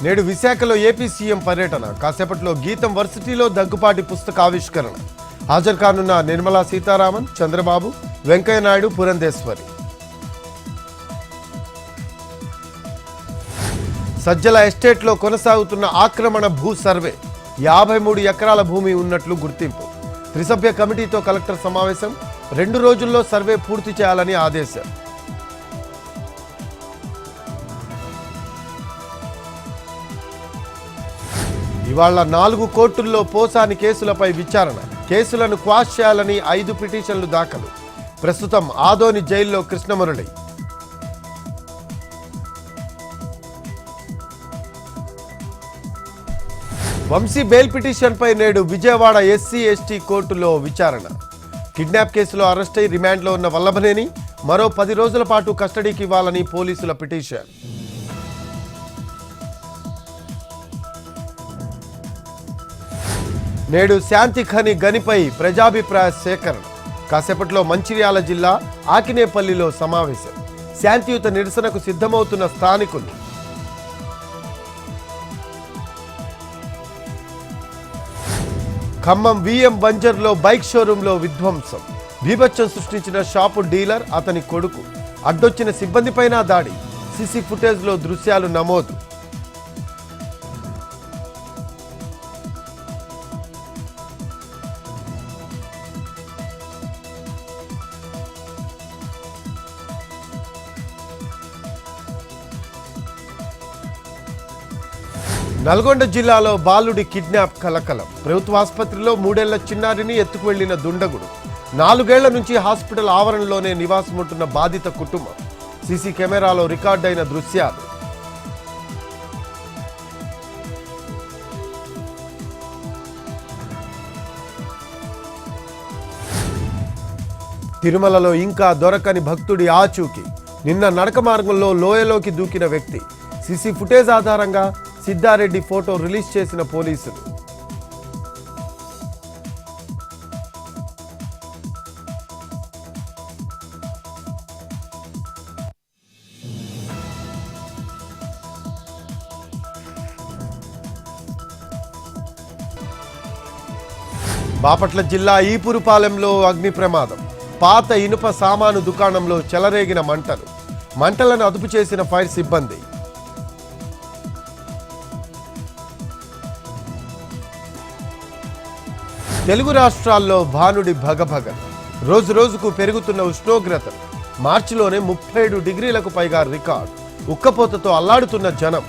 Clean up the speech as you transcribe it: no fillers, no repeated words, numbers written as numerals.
నేడు విశాఖలో AP CM పర్యటన. కాసేపట్లో గీతం వర్సిటీలో దగ్గుపాటి పుస్తక ఆవిష్కరణ. హాజరు కానున్న నిర్మలా సీతారామన్, చంద్రబాబు, వెంకయ్యనాయుడు, పురంధేశ్వరి. సజ్జల ఎస్టేట్లో కొనసాగుతున్న ఆక్రమణ భూ సర్వే. 53 ఎకరాల భూమి ఉన్నట్లు గుర్తింపు. త్రిసభ్య కమిటీతో కలెక్టర్ సమావేశం. 2 రోజుల్లో సర్వే పూర్తి చేయాలని ఆదేశం. ఇవాళ 4 కోర్టుల్లో పోసాని కేసులపై విచారణ. కేసులను క్వాష్ చేయాలని 5 పిటిషన్లు దాఖలు. ప్రస్తుతం ఆదోని జైల్లో కృష్ణమురళి. వంశీ బెయిల్ పిటిషన్పై నేడు విజయవాడ ఎస్సీ ఎస్టీ కోర్టులో విచారణ. కిడ్నాప్ కేసులో అరెస్టై రిమాండ్లో ఉన్న వల్లభనేని మరో 10 రోజుల పాటు కస్టడీకి ఇవ్వాలని పోలీసుల పిటిషన్. నేడు శాంతి ఖని గనిపై ప్రజాభిప్రాయ సేకరణ. కాసేపట్లో మంచిర్యాల జిల్లా ఆకినేపల్లిలో సమావేశం. శాంతియుత నిరసనకు సిద్ధమవుతున్న స్థానికులు. ఖమ్మం విఎం బంజర్లో బైక్ షోరూంలో విధ్వంసం. బీభత్సం సృష్టించిన షాపు డీలర్, అతని కొడుకు. అడ్డొచ్చిన సిబ్బందిపైన దాడి. సీసీ ఫుటేజ్లో దృశ్యాలు నమోదు. నల్గొండ జిల్లాలో బాలుడి కిడ్నాప్ కలకలం. ప్రభుత్వ ఆసుపత్రిలో 3 ఏళ్ల చిన్నారిని ఎత్తుకు వెళ్లిన దుండగుడు. 4 ఏళ్ల నుంచి హాస్పిటల్ ఆవరణలోనే నివాసముంటున్న బాధిత కుటుంబం. సీసీ కెమెరాలో రికార్డైన దృశ్యాలు. తిరుమలలో ఇంకా దొరకని భక్తుడి ఆచూకీ. నిన్న నడక మార్గంలో లోయలోకి దూకిన వ్యక్తి. సీసీ ఫుటేజ్ ఆధారంగా సిద్ధారెడ్డి ఫోటో రిలీజ్ చేసిన పోలీసులు. బాపట్ల జిల్లా ఈపురుపాలెంలో అగ్ని ప్రమాదం. పాత ఇనుప సామాను దుకాణంలో చెలరేగిన మంటలు. మంటలను అదుపు చేసిన ఫైర్ సిబ్బంది. తెలుగు రాష్ట్రాల్లో భానుడి భగభగ. రోజు రోజుకు పెరుగుతున్న ఉష్ణోగ్రతలు. మార్చిలోనే 37 డిగ్రీలకు పైగా రికార్డు. ఉక్కపోతతో అల్లాడుతున్న జనం.